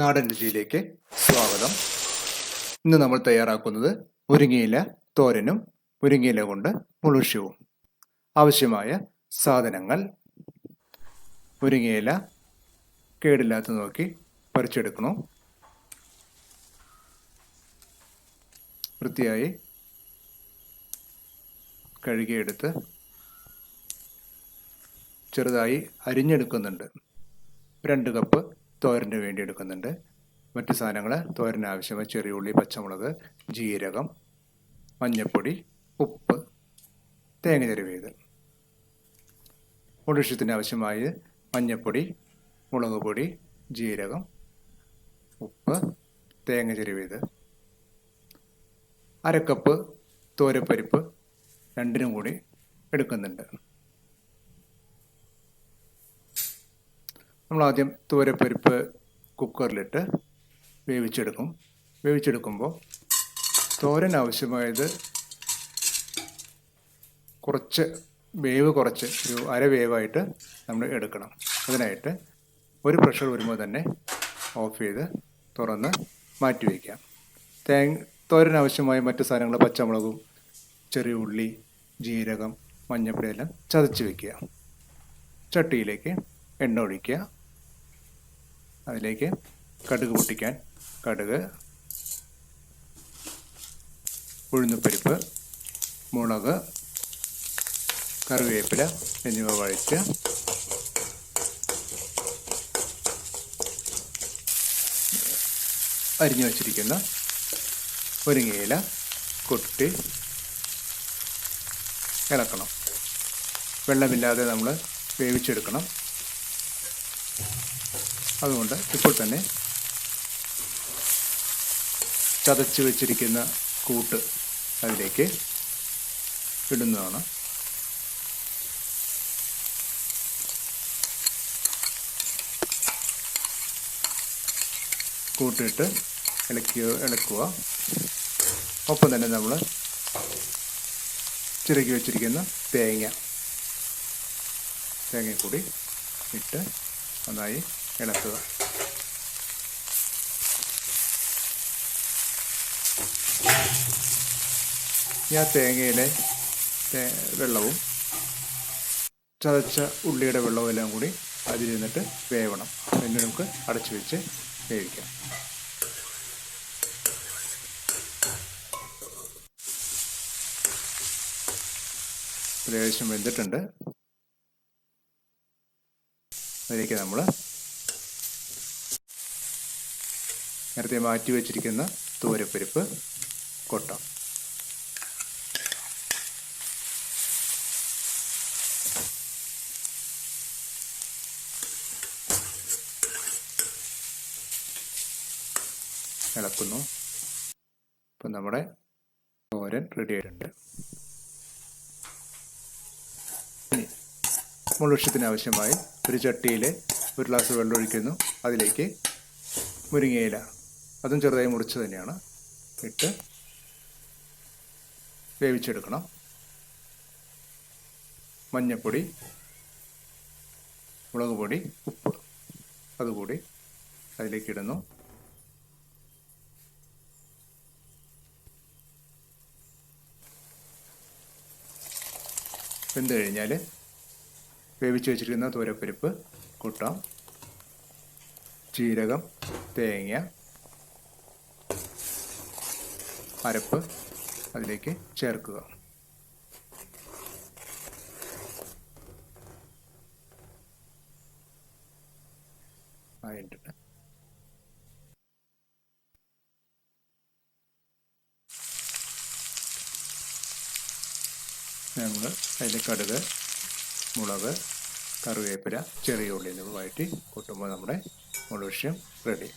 നാടൻ രുചിയിലേക്ക് സ്വാഗതം. ഇന്ന് നമ്മൾ തയ്യാറാക്കുന്നത് മുരിങ്ങയില തോരനും മുരിങ്ങയില കൊണ്ട് മുളുഷ്യവും. ആവശ്യമായ സാധനങ്ങൾ: മുരിങ്ങയില കേടില്ലാത്ത നോക്കി പറിച്ചെടുക്കണം. വൃത്തിയായി കഴുകിയെടുത്ത് ചെറുതായി അരിഞ്ഞെടുക്കുന്നുണ്ട്. 2 കപ്പ് തോരന് വേണ്ടി എടുക്കുന്നുണ്ട്. മറ്റ് സാധനങ്ങൾ തോരന് ആവശ്യമായ ചെറിയ ഉള്ളി, പച്ചമുളക്, ജീരകം, മഞ്ഞൾപ്പൊടി, ഉപ്പ്, തേങ്ങ ചിരവിയത്. മുളുഷ്യത്തിന് ആവശ്യമായ മഞ്ഞൾപ്പൊടി, മുളക് പൊടി, ജീരകം, ഉപ്പ്, തേങ്ങ ചിരവിയത്. 1/2 കപ്പ് തോരപ്പരിപ്പ് രണ്ടിനും കൂടി എടുക്കുന്നുണ്ട്. നമ്മൾ ആദ്യം തോരപ്പരിപ്പ് കുക്കറിലിട്ട് വേവിച്ചെടുക്കുമ്പോൾ തോരൻ ആവശ്യമായത് കുറച്ച് ഒരു അര വേവായിട്ട് നമ്മൾ എടുക്കണം. അതിനായിട്ട് ഒരു പ്രഷർ വരുമ്പോൾ തന്നെ ഓഫ് ചെയ്ത് തുറന്ന് മാറ്റി വയ്ക്കാം. തോരൻ ആവശ്യമായ മറ്റ് സാധനങ്ങൾ പച്ചമുളകും, ചെറിയ ഉള്ളി, ജീരകം, മഞ്ഞൾപ്പൊടി എല്ലാം ചതച്ച് വയ്ക്കുക. ചട്ടിയിലേക്ക് എണ്ണ ഒഴിക്കുക. അതിലേക്ക് കടുക് പൊട്ടിക്കാൻ കടുക്, ഉഴുന്നുപരിപ്പ്, മുളക്, കറിവേപ്പില എന്നിവ വഴച്ച് അരിഞ്ഞു വച്ചിരിക്കുന്ന മുരിങ്ങയില കൊട്ടി ഇളക്കണം. വെള്ളമില്ലാതെ നമ്മൾ വേവിച്ചെടുക്കണം. അതുകൊണ്ട് ഇപ്പോൾ തന്നെ ചതച്ച് വെച്ചിരിക്കുന്ന കൂട്ട് അതിലേക്ക് ഇടുന്നതാണ്. കൂട്ടിട്ട് ഇളക്കുക. ഒപ്പം തന്നെ നമ്മൾ ചിരകി വെച്ചിരിക്കുന്ന തേങ്ങ കൂടി ഇട്ട് നന്നായി ഇളക്കുക. ഈ തേങ്ങയിലെ വെള്ളവും ചതച്ച ഉള്ളിയുടെ വെള്ളവും എല്ലാം കൂടി അതിലിരുന്നിട്ട് വേവണം. എന്നിട്ട് നമുക്ക് അടച്ചു വെച്ച് വേവിക്കാം. ഏകദേശം വെന്തിട്ടുണ്ട്. അതിലേക്ക് നമ്മൾ നേരത്തെ മാറ്റി വെച്ചിരിക്കുന്ന തോരപ്പരിപ്പ് കൊട്ടാം. ഇളക്കുന്നു. ഇപ്പം നമ്മുടെ തോരൻ റെഡി ആയിട്ടുണ്ട്. മുളുഷ്യത്തിന് ആവശ്യമായി ഒരു ചട്ടിയിൽ 1 ഗ്ലാസ് വെള്ളം ഒഴിക്കുന്നു. അതിലേക്ക് മുരിങ്ങയില, അതും ചെറുതായി മുറിച്ച് തന്നെയാണ്, ഇട്ട് വേവിച്ചെടുക്കണം. മഞ്ഞൾപ്പൊടി, മുളക് പൊടി, ഉപ്പ് അതുകൂടി അതിലേക്ക് ഇടുന്നു. വെന്ത് കഴിഞ്ഞാൽ വേവിച്ച് വെച്ചിരിക്കുന്ന തോരപ്പരിപ്പ് കൂട്ടാം. ജീരകം, തേങ്ങ അരപ്പ് അതിലേക്ക് ചേർക്കുക. ആയിട്ടുണ്ട്. നമ്മൾ അതിൽ കടുക്, മുളക്, കറിവേപ്പില, ചെറിയ ഉള്ളി എന്നിവ വഴറ്റി കൂട്ടുമ്പോൾ നമ്മുടെ മുളുഷ്യം റെഡി.